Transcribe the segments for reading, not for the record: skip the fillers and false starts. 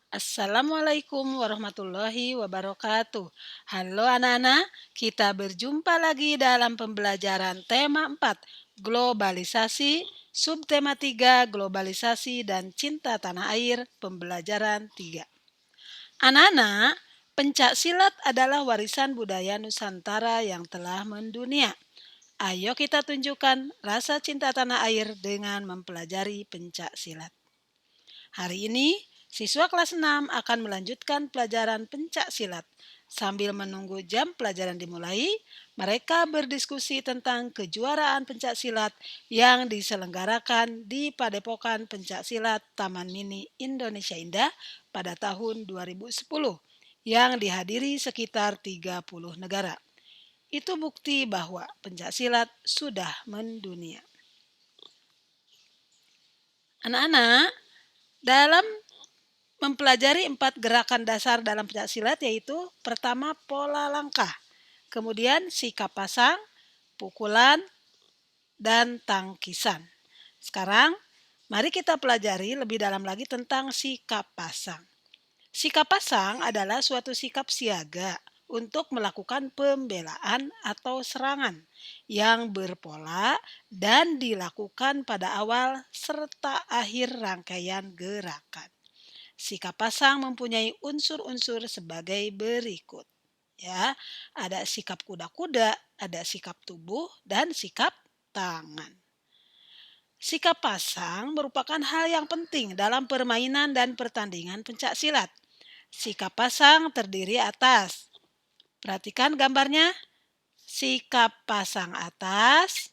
Assalamualaikum warahmatullahi wabarakatuh. Halo anak-anak, kita berjumpa lagi dalam pembelajaran tema 4, globalisasi, subtema 3, globalisasi dan cinta tanah air, pembelajaran 3. Anak-anak, pencak silat adalah warisan budaya Nusantara yang telah mendunia. Ayo kita tunjukkan rasa cinta tanah air dengan mempelajari pencak silat. Hari ini, siswa kelas 6 akan melanjutkan pelajaran pencak silat. Sambil menunggu jam pelajaran dimulai, mereka berdiskusi tentang kejuaraan pencak silat yang diselenggarakan di Padepokan Pencak Silat Taman Mini Indonesia Indah pada tahun 2010 yang dihadiri sekitar 30 negara. Itu bukti bahwa pencak silat sudah mendunia. Anak-anak, dalam mempelajari 4 gerakan dasar dalam pencak silat, yaitu pertama pola langkah, kemudian sikap pasang, pukulan, dan tangkisan. Sekarang mari kita pelajari lebih dalam lagi tentang sikap pasang. Sikap pasang adalah suatu sikap siaga untuk melakukan pembelaan atau serangan yang berpola dan dilakukan pada awal serta akhir rangkaian gerakan. Sikap pasang mempunyai unsur-unsur sebagai berikut. Ya, ada sikap kuda-kuda, ada sikap tubuh, dan sikap tangan. Sikap pasang merupakan hal yang penting dalam permainan dan pertandingan pencak silat. Sikap pasang terdiri atas, perhatikan gambarnya, sikap pasang atas,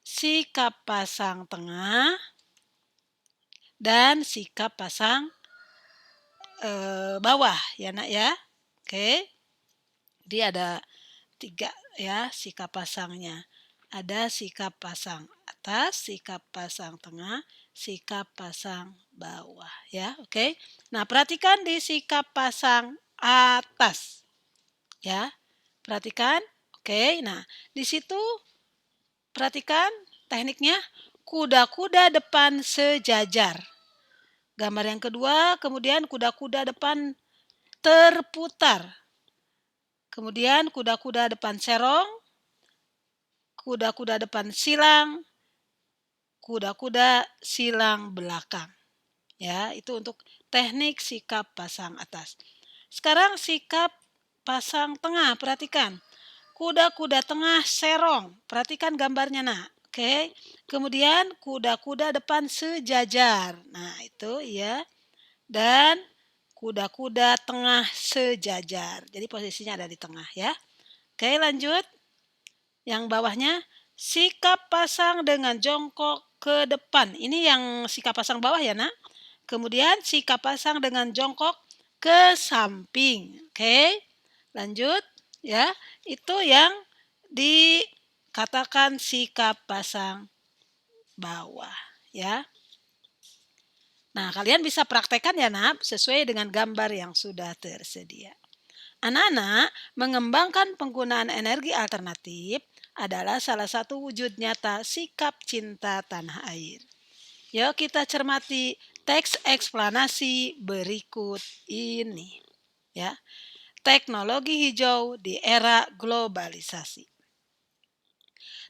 sikap pasang tengah, dan sikap pasang bawah ya nak ya. Oke, dia ada 3 ya sikap pasangnya. Ada sikap pasang atas, sikap pasang tengah, sikap pasang bawah ya. Oke. Nah, perhatikan di sikap pasang atas ya. Perhatikan. Oke. Nah, di situ perhatikan tekniknya, kuda-kuda depan sejajar. Gambar yang kedua, kemudian kuda-kuda depan terputar. Kemudian kuda-kuda depan serong, kuda-kuda depan silang, kuda-kuda silang belakang. Ya, itu untuk teknik sikap pasang atas. Sekarang sikap pasang tengah, perhatikan. Kuda-kuda tengah serong, perhatikan gambarnya nak. Oke. Kemudian kuda-kuda depan sejajar. Nah, itu ya. Dan kuda-kuda tengah sejajar. Jadi posisinya ada di tengah ya. Oke, lanjut. Yang bawahnya, sikap pasang dengan jongkok ke depan. Ini yang sikap pasang bawah ya nak. Kemudian sikap pasang dengan jongkok ke samping. Oke, lanjut ya. Itu yang dikatakan sikap pasang bawah ya. Nah, kalian bisa praktekkan ya nak, sesuai dengan gambar yang sudah tersedia. Anak-anak, mengembangkan penggunaan energi alternatif adalah salah satu wujud nyata sikap cinta tanah air. Yuk kita cermati teks eksplanasi berikut ini. Ya, teknologi hijau di era globalisasi.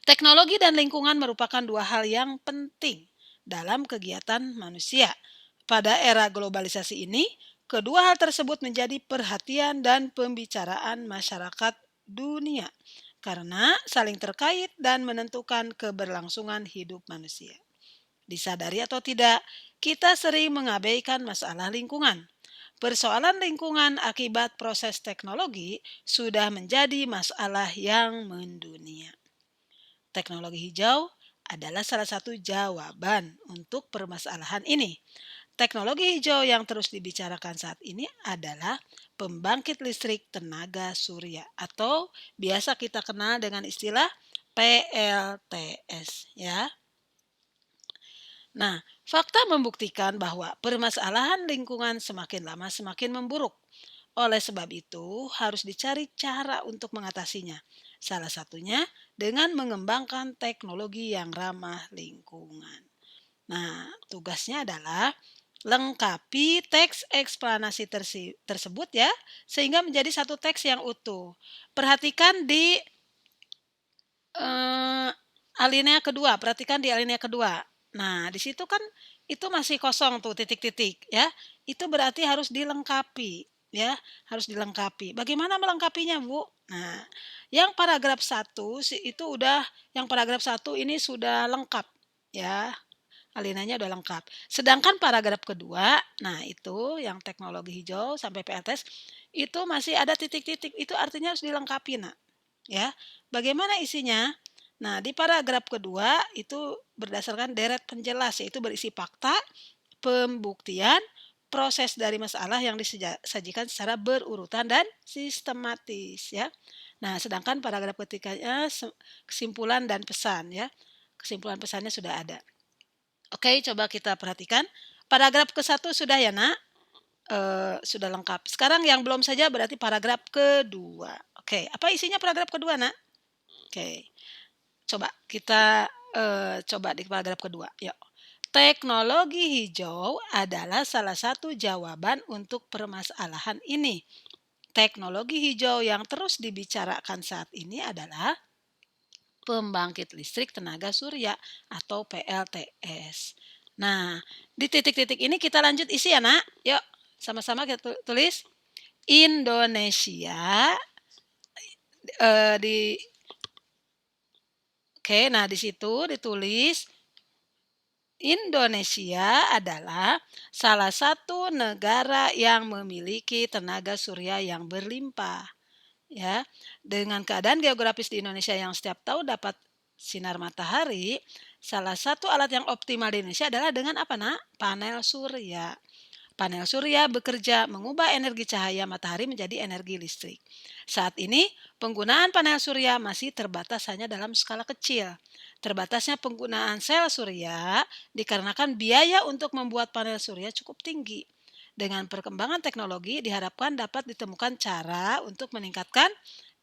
Teknologi dan lingkungan merupakan dua hal yang penting dalam kegiatan manusia. Pada era globalisasi ini, kedua hal tersebut menjadi perhatian dan pembicaraan masyarakat dunia karena saling terkait dan menentukan keberlangsungan hidup manusia. Disadari atau tidak, kita sering mengabaikan masalah lingkungan. Persoalan lingkungan akibat proses teknologi sudah menjadi masalah yang mendunia. Teknologi hijau adalah salah satu jawaban untuk permasalahan ini. Teknologi hijau yang terus dibicarakan saat ini adalah pembangkit listrik tenaga surya atau biasa kita kenal dengan istilah PLTS ya. Nah, fakta membuktikan bahwa permasalahan lingkungan semakin lama semakin memburuk. Oleh sebab itu, harus dicari cara untuk mengatasinya. Salah satunya dengan mengembangkan teknologi yang ramah lingkungan. Nah, tugasnya adalah lengkapi teks eksplanasi tersebut ya, sehingga menjadi satu teks yang utuh. Perhatikan di alinea kedua, perhatikan di alinea kedua. Nah, di situ kan itu masih kosong tuh titik-titik ya. Itu berarti harus dilengkapi ya, harus dilengkapi. Bagaimana melengkapinya, Bu? Nah, yang paragraf 1 itu udah yang paragraf 1 ini sudah lengkap ya. Alineanya udah lengkap. Sedangkan paragraf kedua, nah itu yang teknologi hijau sampai PLTS itu masih ada titik-titik. Itu artinya harus dilengkapi, Nak. Ya. Bagaimana isinya? Nah, di paragraf kedua itu berdasarkan deret penjelas, yaitu berisi fakta, pembuktian, proses dari masalah yang disajikan secara berurutan dan sistematis ya. Nah, sedangkan paragraf ketiganya kesimpulan dan pesan ya. Kesimpulan pesannya sudah ada. Oke, coba kita perhatikan. Paragraf ke-1 sudah ya, Nak? Sudah lengkap. Sekarang yang belum saja berarti paragraf kedua. Oke, apa isinya paragraf kedua, Nak? Oke, coba kita coba di paragraf kedua. Yuk. Teknologi hijau adalah salah satu jawaban untuk permasalahan ini. Teknologi hijau yang terus dibicarakan saat ini adalah pembangkit listrik tenaga surya atau PLTS. Nah, di titik-titik ini kita lanjut isi ya, Nak. Yuk, sama-sama kita tulis. Indonesia di Oke, nah di situ ditulis Indonesia adalah salah satu negara yang memiliki tenaga surya yang berlimpah. Ya, dengan keadaan geografis di Indonesia yang setiap tahun dapat sinar matahari, salah satu alat yang optimal di Indonesia adalah dengan apa, Nak? Panel surya. Panel surya bekerja mengubah energi cahaya matahari menjadi energi listrik. Saat ini, penggunaan panel surya masih terbatas hanya dalam skala kecil. Terbatasnya penggunaan sel surya dikarenakan biaya untuk membuat panel surya cukup tinggi. Dengan perkembangan teknologi, diharapkan dapat ditemukan cara untuk meningkatkan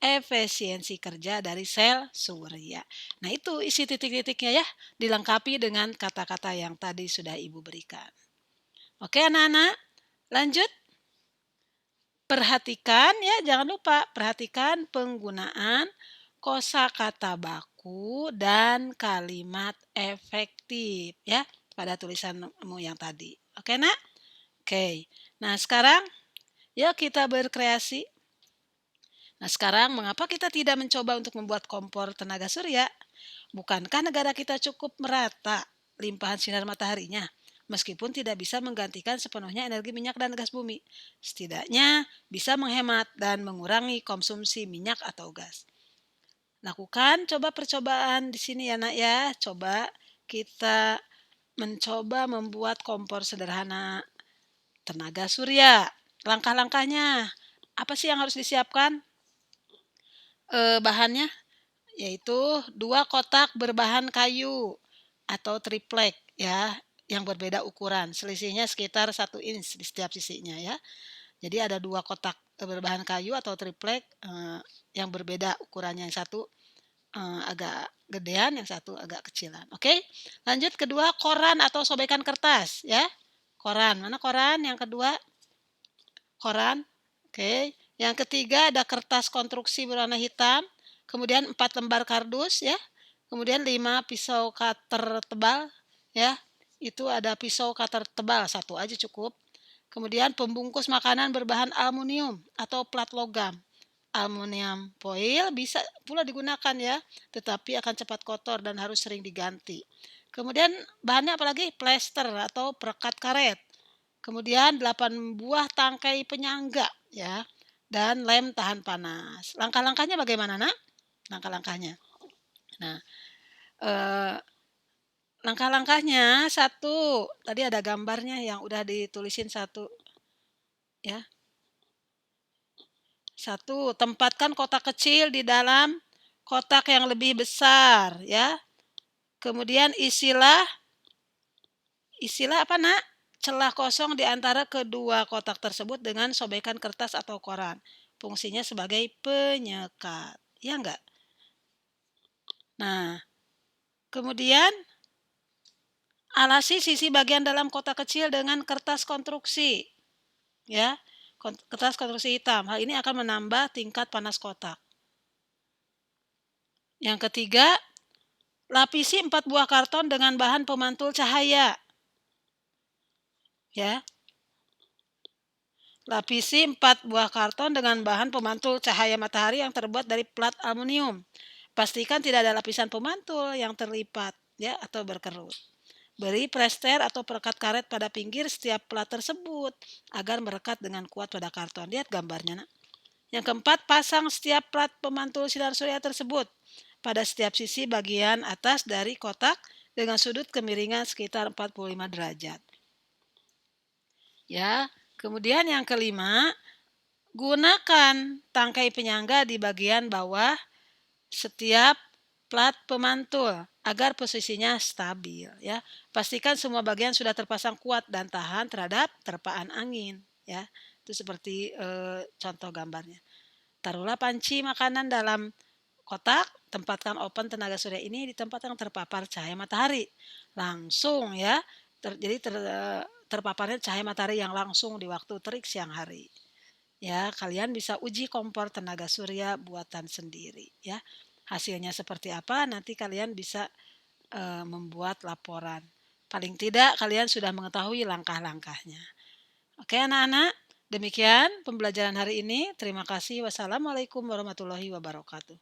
efisiensi kerja dari sel surya. Nah, itu isi titik-titiknya ya, dilengkapi dengan kata-kata yang tadi sudah Ibu berikan. Oke, anak-anak, lanjut. Perhatikan ya, jangan lupa perhatikan penggunaan kosakata baku dan kalimat efektif ya pada tulisanmu yang tadi. Oke, Nak? Oke. Nah, sekarang yuk kita berkreasi. Nah, sekarang mengapa kita tidak mencoba untuk membuat kompor tenaga surya? Bukankah negara kita cukup merata limpahan sinar mataharinya? Meskipun tidak bisa menggantikan sepenuhnya energi minyak dan gas bumi, setidaknya bisa menghemat dan mengurangi konsumsi minyak atau gas. Lakukan coba percobaan di sini ya, Nak ya. Coba kita mencoba membuat kompor sederhana tenaga surya. Langkah-langkahnya apa sih yang harus disiapkan? Bahannya yaitu 2 kotak berbahan kayu atau triplek ya, yang berbeda ukuran. Selisihnya sekitar 1 inch di setiap sisinya ya. Jadi ada 2 kotak berbahan kayu atau triplek yang berbeda ukurannya. Yang satu agak gedean, yang satu agak kecilan. Oke. Lanjut kedua, koran atau sobekan kertas ya. Koran. Mana koran? Yang kedua koran. Oke. Yang ketiga ada kertas konstruksi berwarna hitam. Kemudian 4 lembar kardus ya. Kemudian 5 pisau cutter tebal ya. Itu ada pisau cutter tebal, satu aja cukup. Kemudian pembungkus makanan berbahan aluminium atau plat logam. Aluminium foil bisa pula digunakan ya, tetapi akan cepat kotor dan harus sering diganti. Kemudian bahannya apalagi? Plester atau perekat karet. Kemudian 8 buah tangkai penyangga ya, dan lem tahan panas. Langkah-langkahnya bagaimana, Nak? Langkah-langkahnya. Nah, langkah-langkahnya satu, tadi ada gambarnya yang udah ditulisin satu ya. Satu, tempatkan kotak kecil di dalam kotak yang lebih besar ya. Kemudian isilah apa, Nak? Celah kosong di antara kedua kotak tersebut dengan sobekan kertas atau koran. Fungsinya sebagai penyekat. Ya enggak? Nah, kemudian Alasi sisi bagian dalam kotak kecil dengan kertas konstruksi, ya, kertas konstruksi hitam. Hal ini akan menambah tingkat panas kotak. Yang ketiga, lapisi 4 buah karton dengan bahan pemantul cahaya. Ya. Lapisi 4 buah karton dengan bahan pemantul cahaya matahari yang terbuat dari plat aluminium. Pastikan tidak ada lapisan pemantul yang terlipat, ya, atau berkerut. Beri plester atau perekat karet pada pinggir setiap plat tersebut agar merekat dengan kuat pada karton. Lihat gambarnya, Nak. Yang keempat, pasang setiap plat pemantul sinar surya tersebut pada setiap sisi bagian atas dari kotak dengan sudut kemiringan sekitar 45 derajat. Ya, kemudian yang kelima, gunakan tangkai penyangga di bagian bawah setiap plat pemantul agar posisinya stabil, ya. Pastikan semua bagian sudah terpasang kuat dan tahan terhadap terpaan angin, ya. Itu seperti contoh gambarnya. Taruhlah panci makanan dalam kotak, tempatkan oven tenaga surya ini di tempat yang terpapar cahaya matahari. Langsung, ya. Jadi terpaparnya cahaya matahari yang langsung di waktu terik siang hari. Ya, kalian bisa uji kompor tenaga surya buatan sendiri, ya. Hasilnya seperti apa nanti kalian bisa membuat laporan. Paling tidak kalian sudah mengetahui langkah-langkahnya. Oke anak-anak, demikian pembelajaran hari ini. Terima kasih. Wassalamualaikum warahmatullahi wabarakatuh.